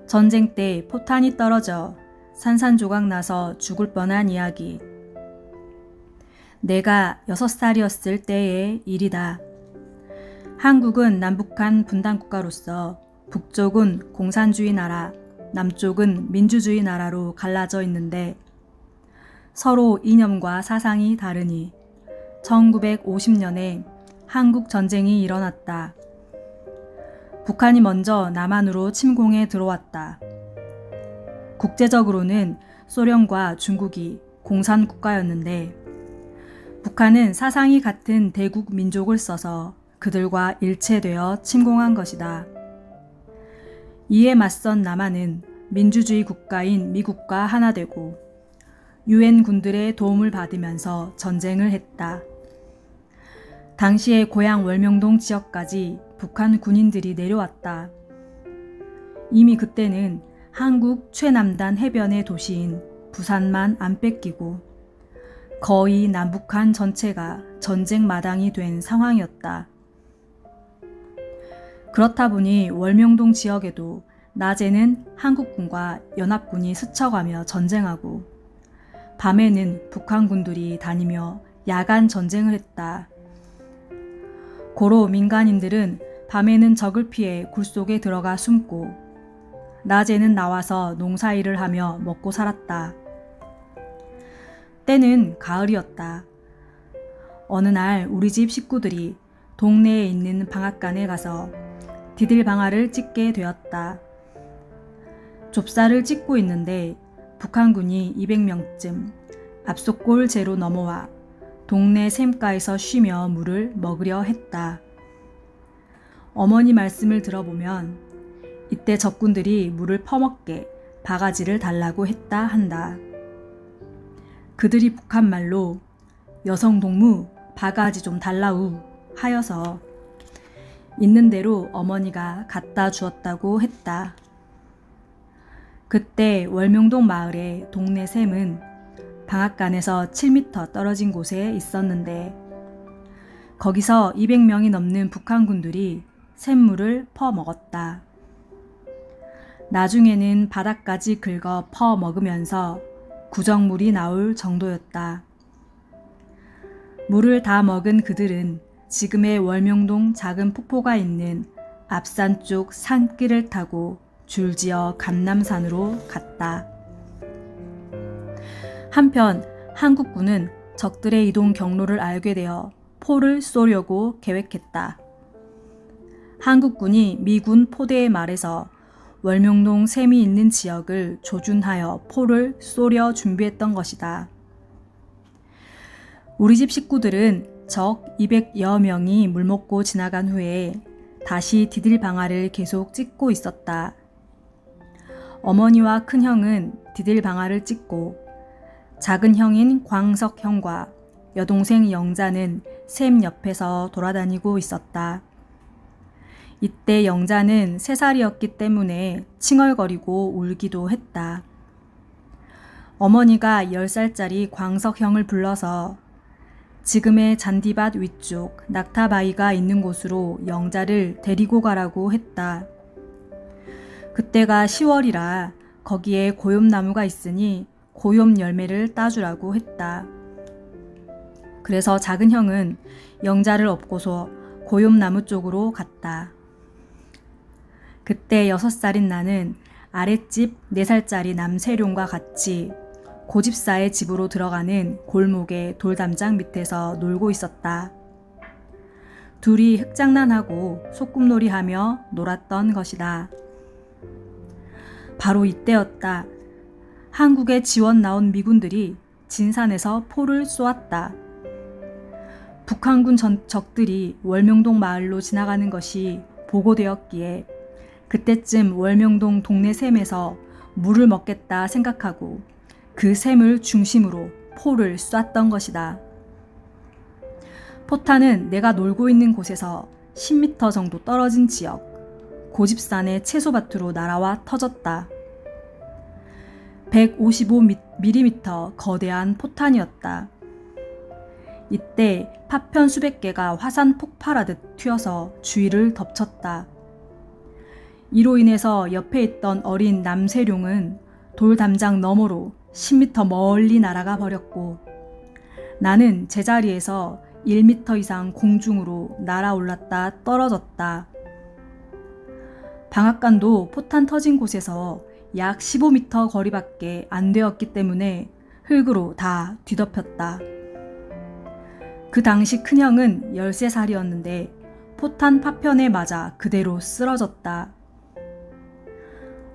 전쟁 때 포탄이 떨어져 산산조각 나서 죽을 뻔한 이야기. 내가 6살이었을 때의 일이다. 한국은 남북한 분단국가로서 북쪽은 공산주의 나라, 남쪽은 민주주의 나라로 갈라져 있는데 서로 이념과 사상이 다르니 1950년에 한국 전쟁이 일어났다. 북한이 먼저 남한으로 침공해 들어왔다. 국제적으로는 소련과 중국이 공산국가였는데 북한은 사상이 같은 대국 민족을 써서 그들과 일체되어 침공한 것이다. 이에 맞선 남한은 민주주의 국가인 미국과 하나 되고 유엔 군들의 도움을 받으면서 전쟁을 했다. 당시의 고향 월명동 지역까지 북한 군인들이 내려왔다. 이미 그때는 한국 최남단 해변의 도시인 부산만 안 뺏기고 거의 남북한 전체가 전쟁 마당이 된 상황이었다. 그렇다 보니 월명동 지역에도 낮에는 한국군과 연합군이 스쳐가며 전쟁하고 밤에는 북한군들이 다니며 야간 전쟁을 했다. 고로 민간인들은 밤에는 적을 피해 굴 속에 들어가 숨고 낮에는 나와서 농사일을 하며 먹고 살았다. 때는 가을이었다. 어느 날 우리 집 식구들이 동네에 있는 방앗간에 가서 디딜방아를 찍게 되었다. 좁쌀을 찍고 있는데 북한군이 200명쯤 압속골 제로 넘어와 동네 샘가에서 쉬며 물을 먹으려 했다. 어머니 말씀을 들어보면 이때 적군들이 물을 퍼먹게 바가지를 달라고 했다 한다. 그들이 북한말로 여성동무 바가지 좀 달라우 하여서 있는 대로 어머니가 갖다 주었다고 했다. 그때 월명동 마을의 동네 샘은 방앗간에서 7m 떨어진 곳에 있었는데 거기서 200명이 넘는 북한군들이 샘물을 퍼먹었다. 나중에는 바닥까지 긁어 퍼먹으면서 구정물이 나올 정도였다. 물을 다 먹은 그들은 지금의 월명동 작은 폭포가 있는 앞산 쪽 산길을 타고 줄지어 감남산으로 갔다. 한편 한국군은 적들의 이동 경로를 알게 되어 포를 쏘려고 계획했다. 한국군이 미군 포대에 말해서 월명동 샘이 있는 지역을 조준하여 포를 쏘려 준비했던 것이다. 우리 집 식구들은 적 200여 명이 물먹고 지나간 후에 다시 디딜방아를 계속 찍고 있었다. 어머니와 큰형은 디딜방아를 찍고 작은 형인 광석 형과 여동생 영자는 샘 옆에서 돌아다니고 있었다. 이때 영자는 3살이었기 때문에 칭얼거리고 울기도 했다. 어머니가 10살짜리 광석 형을 불러서 지금의 잔디밭 위쪽 낙타바위가 있는 곳으로 영자를 데리고 가라고 했다. 그때가 10월이라 거기에 고염나무가 있으니 고염 열매를 따주라고 했다. 그래서 작은 형은 영자를 업고서 고염나무 쪽으로 갔다. 그때 6살인 나는 아랫집 4살짜리 남세룡과 같이 고집사의 집으로 들어가는 골목의 돌담장 밑에서 놀고 있었다. 둘이 흙장난하고 소꿉놀이하며 놀았던 것이다. 바로 이때였다. 한국에 지원 나온 미군들이 진산에서 포를 쏘았다. 북한군 적들이 월명동 마을로 지나가는 것이 보고되었기에 그때쯤 월명동 동네 샘에서 물을 먹겠다 생각하고 그 샘을 중심으로 포를 쐈던 것이다. 포탄은 내가 놀고 있는 곳에서 10m 정도 떨어진 지역 고집산의 채소밭으로 날아와 터졌다. 155mm 거대한 포탄이었다. 이때 파편 수백 개가 화산 폭발하듯 튀어서 주위를 덮쳤다. 이로 인해서 옆에 있던 어린 남세룡은 돌 담장 너머로 10m 멀리 날아가 버렸고, 나는 제자리에서 1m 이상 공중으로 날아올랐다 떨어졌다. 방앗간도 포탄 터진 곳에서 약 15m 거리밖에 안 되었기 때문에 흙으로 다 뒤덮였다. 그 당시 큰형은 13살이었는데 포탄 파편에 맞아 그대로 쓰러졌다.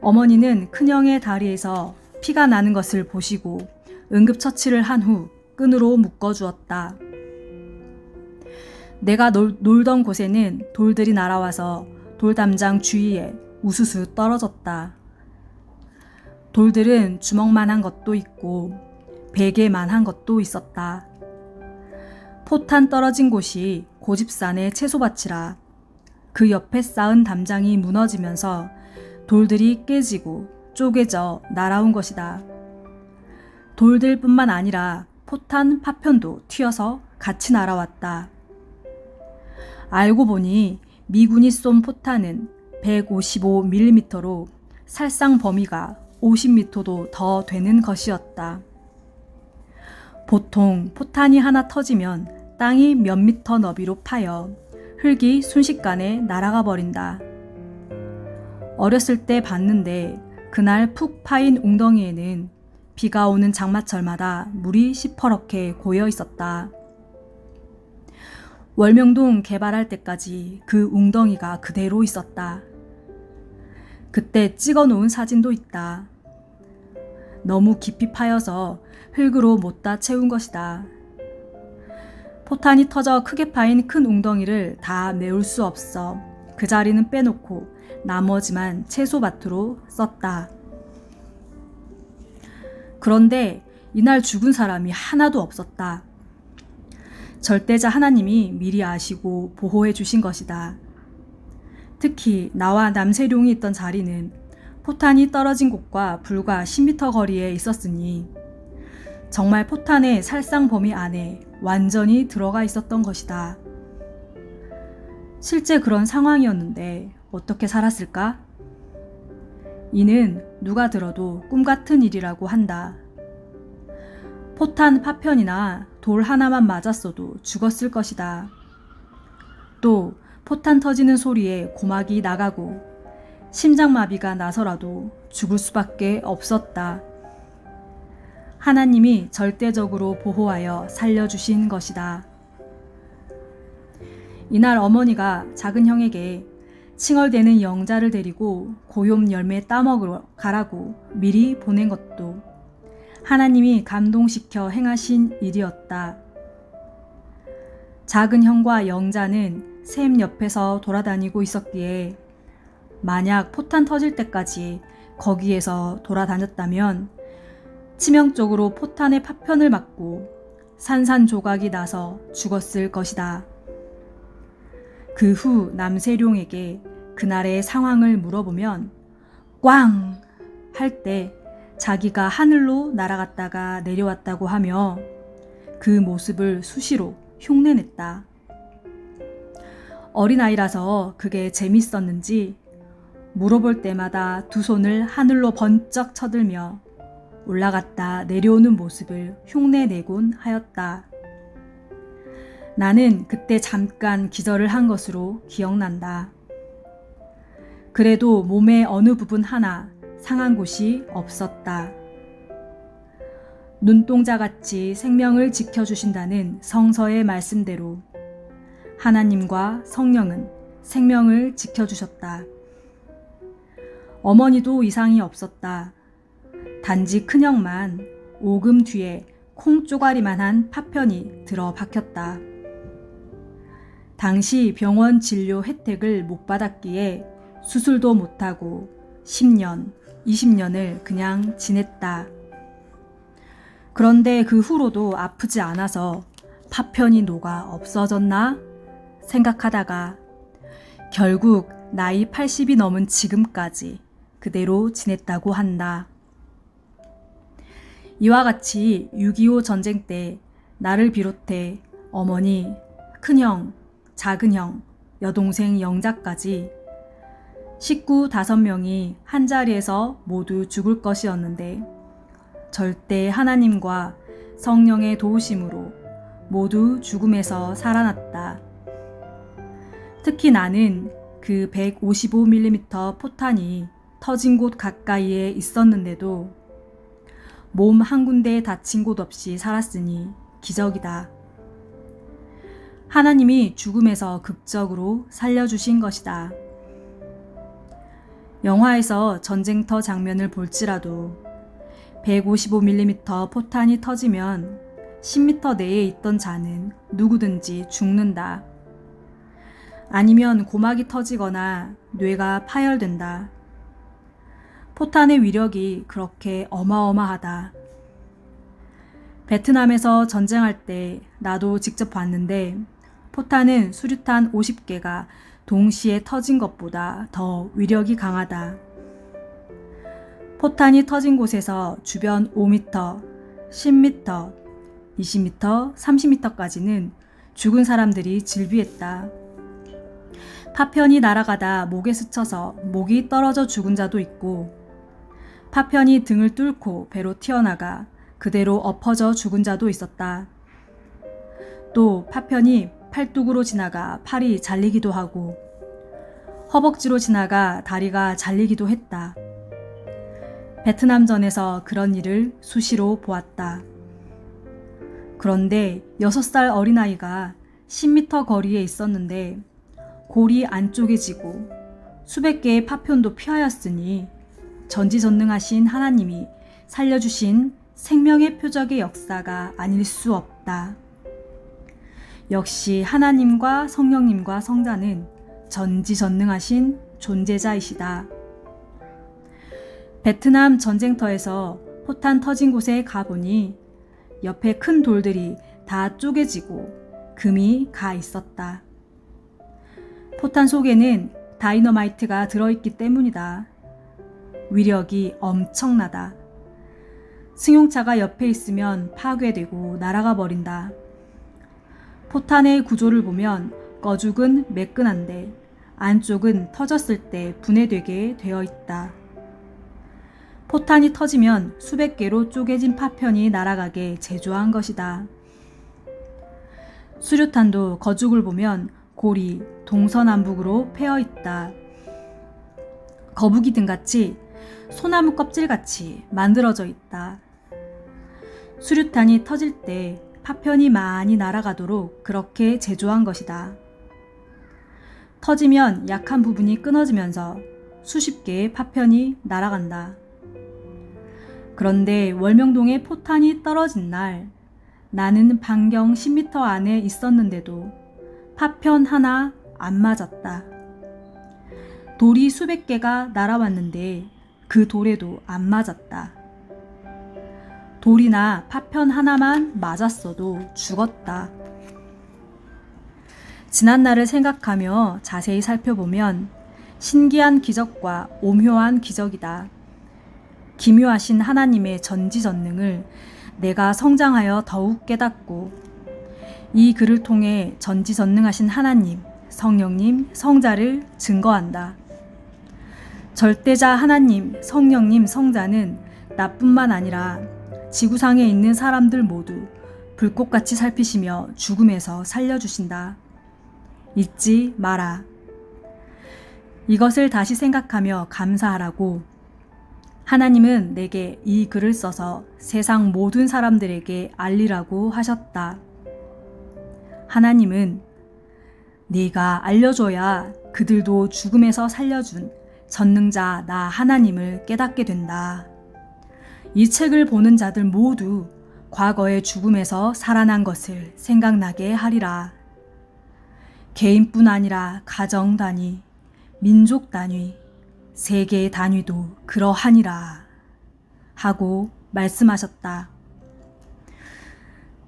어머니는 큰형의 다리에서 피가 나는 것을 보시고 응급처치를 한 후 끈으로 묶어주었다. 내가 놀던 곳에는 돌들이 날아와서 돌담장 주위에 우수수 떨어졌다. 돌들은 주먹만한 것도 있고 베개만한 것도 있었다. 포탄 떨어진 곳이 고집산의 채소밭이라 그 옆에 쌓은 담장이 무너지면서 돌들이 깨지고 쪼개져 날아온 것이다. 돌들뿐만 아니라 포탄 파편도 튀어서 같이 날아왔다. 알고 보니 미군이 쏜 포탄은 155mm로 살상 범위가 50m도 더 되는 것이었다. 보통 포탄이 하나 터지면 땅이 몇 미터 너비로 파여 흙이 순식간에 날아가 버린다. 어렸을 때 봤는데 그날 푹 파인 웅덩이에는 비가 오는 장마철마다 물이 시퍼렇게 고여 있었다. 월명동 개발할 때까지 그 웅덩이가 그대로 있었다. 그때 찍어놓은 사진도 있다. 너무 깊이 파여서 흙으로 못다 채운 것이다. 포탄이 터져 크게 파인 큰 웅덩이를 다 메울 수 없어 그 자리는 빼놓고 나머지만 채소밭으로 썼다. 그런데 이날 죽은 사람이 하나도 없었다. 절대자 하나님이 미리 아시고 보호해 주신 것이다. 특히 나와 남세룡이 있던 자리는 포탄이 떨어진 곳과 불과 10m 거리에 있었으니 정말 포탄의 살상 범위 안에 완전히 들어가 있었던 것이다. 실제 그런 상황이었는데 어떻게 살았을까? 이는 누가 들어도 꿈 같은 일이라고 한다. 포탄 파편이나 돌 하나만 맞았어도 죽었을 것이다. 또 포탄 터지는 소리에 고막이 나가고 심장마비가 나서라도 죽을 수밖에 없었다. 하나님이 절대적으로 보호하여 살려주신 것이다. 이날 어머니가 작은 형에게 칭얼대는 영자를 데리고 고욤 열매 따먹으러 가라고 미리 보낸 것도 하나님이 감동시켜 행하신 일이었다. 작은 형과 영자는 샘 옆에서 돌아다니고 있었기에 만약 포탄 터질 때까지 거기에서 돌아다녔다면 치명적으로 포탄의 파편을 맞고 산산조각이 나서 죽었을 것이다. 그 후 남세룡에게 그날의 상황을 물어보면 꽝! 할 때 자기가 하늘로 날아갔다가 내려왔다고 하며 그 모습을 수시로 흉내냈다. 어린아이라서 그게 재밌었는지 물어볼 때마다 두 손을 하늘로 번쩍 쳐들며 올라갔다 내려오는 모습을 흉내내곤 하였다. 나는 그때 잠깐 기절을 한 것으로 기억난다. 그래도 몸의 어느 부분 하나 상한 곳이 없었다. 눈동자같이 생명을 지켜주신다는 성서의 말씀대로 하나님과 성령은 생명을 지켜주셨다. 어머니도 이상이 없었다. 단지 큰형만 오금 뒤에 콩 쪼가리만한 파편이 들어 박혔다. 당시 병원 진료 혜택을 못 받았기에 수술도 못하고 10년, 20년을 그냥 지냈다. 그런데 그 후로도 아프지 않아서 파편이 녹아 없어졌나 생각하다가 결국 나이 80이 넘은 지금까지 그대로 지냈다고 한다. 이와 같이 6.25 전쟁 때 나를 비롯해 어머니, 큰형, 작은형, 여동생 영자까지 식구 5명이 한 자리에서 모두 죽을 것이었는데 절대 하나님과 성령의 도우심으로 모두 죽음에서 살아났다. 특히 나는 그 155mm 포탄이 터진 곳 가까이에 있었는데도 몸 한 군데 다친 곳 없이 살았으니 기적이다. 하나님이 죽음에서 극적으로 살려주신 것이다. 영화에서 전쟁터 장면을 볼지라도 155mm 포탄이 터지면 10m 내에 있던 자는 누구든지 죽는다. 아니면 고막이 터지거나 뇌가 파열된다. 포탄의 위력이 그렇게 어마어마하다. 베트남에서 전쟁할 때 나도 직접 봤는데 포탄은 수류탄 50개가 동시에 터진 것보다 더 위력이 강하다. 포탄이 터진 곳에서 주변 5m, 10m, 20m, 30m까지는 죽은 사람들이 질비했다. 파편이 날아가다 목에 스쳐서 목이 떨어져 죽은 자도 있고 파편이 등을 뚫고 배로 튀어나가 그대로 엎어져 죽은 자도 있었다. 또 파편이 팔뚝으로 지나가 팔이 잘리기도 하고 허벅지로 지나가 다리가 잘리기도 했다. 베트남전에서 그런 일을 수시로 보았다. 그런데 6살 어린아이가 10m 거리에 있었는데 골이 안 쪼개지고 수백 개의 파편도 피하였으니 전지전능하신 하나님이 살려주신 생명의 표적의 역사가 아닐 수 없다. 역시 하나님과 성령님과 성자는 전지전능하신 존재자이시다. 베트남 전쟁터에서 포탄 터진 곳에 가보니 옆에 큰 돌들이 다 쪼개지고 금이 가 있었다. 포탄 속에는 다이너마이트가 들어있기 때문이다. 위력이 엄청나다. 승용차가 옆에 있으면 파괴되고 날아가 버린다. 포탄의 구조를 보면 꺼죽은 매끈한데 안쪽은 터졌을 때 분해되게 되어 있다. 포탄이 터지면 수백 개로 쪼개진 파편이 날아가게 제조한 것이다. 수류탄도 거죽을 보면 골이 동서남북으로 패여 있다. 거북이 등같이 소나무 껍질같이 만들어져 있다. 수류탄이 터질 때 파편이 많이 날아가도록 그렇게 제조한 것이다. 터지면 약한 부분이 끊어지면서 수십 개의 파편이 날아간다. 그런데 월명동에 포탄이 떨어진 날 나는 반경 10m 안에 있었는데도 파편 하나 안 맞았다. 돌이 수백 개가 날아왔는데 그 돌에도 안 맞았다. 돌이나 파편 하나만 맞았어도 죽었다. 지난날을 생각하며 자세히 살펴보면 신기한 기적과 오묘한 기적이다. 기묘하신 하나님의 전지전능을 내가 성장하여 더욱 깨닫고 이 글을 통해 전지전능하신 하나님, 성령님, 성자를 증거한다. 절대자 하나님, 성령님, 성자는 나뿐만 아니라 지구상에 있는 사람들 모두 불꽃같이 살피시며 죽음에서 살려주신다. 잊지 마라. 이것을 다시 생각하며 감사하라고 하나님은 내게 이 글을 써서 세상 모든 사람들에게 알리라고 하셨다. 하나님은 네가 알려줘야 그들도 죽음에서 살려준 전능자 나 하나님을 깨닫게 된다. 이 책을 보는 자들 모두 과거의 죽음에서 살아난 것을 생각나게 하리라. 개인뿐 아니라 가정 단위, 민족 단위, 세계 단위도 그러하니라 하고 말씀하셨다.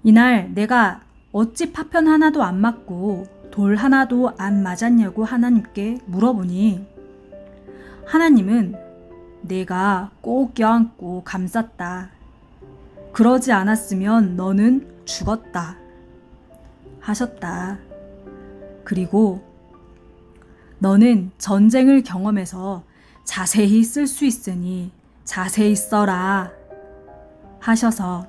이날 내가 어찌 파편 하나도 안 맞고 돌 하나도 안 맞았냐고 하나님께 물어보니 하나님은 내가 꼭 껴안고 감쌌다. 그러지 않았으면 너는 죽었다 하셨다. 그리고 너는 전쟁을 경험해서 자세히 쓸 수 있으니 자세히 써라 하셔서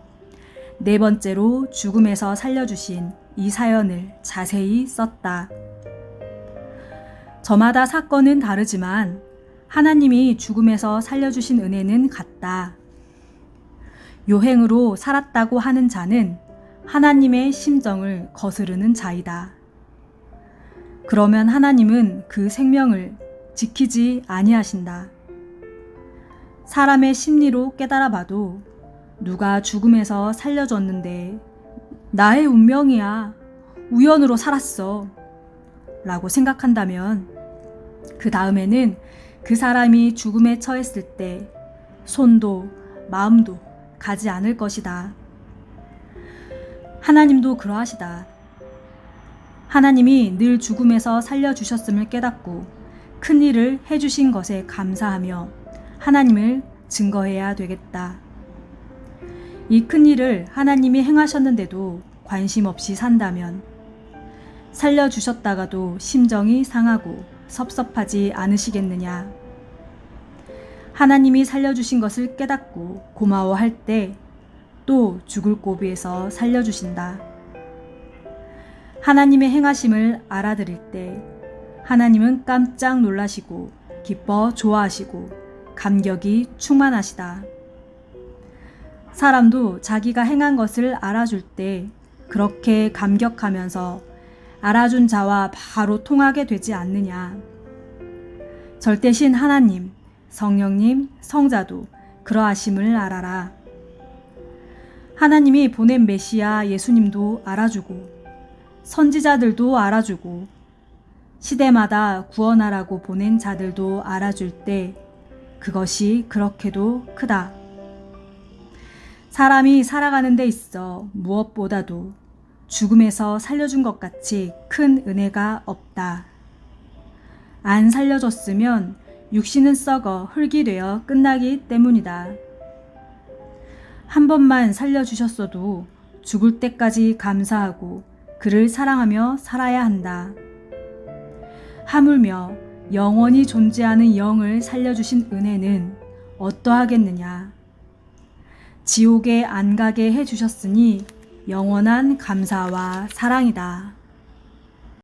네 번째로 죽음에서 살려주신 이 사연을 자세히 썼다. 저마다 사건은 다르지만 하나님이 죽음에서 살려주신 은혜는 같다. 요행으로 살았다고 하는 자는 하나님의 심정을 거스르는 자이다. 그러면 하나님은 그 생명을 지키지 아니하신다. 사람의 심리로 깨달아 봐도 누가 죽음에서 살려줬는데 나의 운명이야, 우연으로 살았어 라고 생각한다면 그 다음에는 그 사람이 죽음에 처했을 때 손도 마음도 가지 않을 것이다. 하나님도 그러하시다. 하나님이 늘 죽음에서 살려주셨음을 깨닫고 큰 일을 해주신 것에 감사하며 하나님을 증거해야 되겠다. 이 큰 일을 하나님이 행하셨는데도 관심 없이 산다면 살려주셨다가도 심정이 상하고 섭섭하지 않으시겠느냐. 하나님이 살려주신 것을 깨닫고 고마워할 때 또 죽을 고비에서 살려주신다. 하나님의 행하심을 알아들을 때 하나님은 깜짝 놀라시고 기뻐 좋아하시고 감격이 충만하시다. 사람도 자기가 행한 것을 알아줄 때 그렇게 감격하면서 알아준 자와 바로 통하게 되지 않느냐. 절대신 하나님, 성령님, 성자도 그러하심을 알아라. 하나님이 보낸 메시아 예수님도 알아주고 선지자들도 알아주고 시대마다 구원하라고 보낸 자들도 알아줄 때 그것이 그렇게도 크다. 사람이 살아가는 데 있어 무엇보다도 죽음에서 살려준 것 같이 큰 은혜가 없다. 안 살려줬으면 육신은 썩어 흙이 되어 끝나기 때문이다. 한 번만 살려주셨어도 죽을 때까지 감사하고 그를 사랑하며 살아야 한다. 하물며 영원히 존재하는 영을 살려주신 은혜는 어떠하겠느냐. 지옥에 안 가게 해주셨으니 영원한 감사와 사랑이다.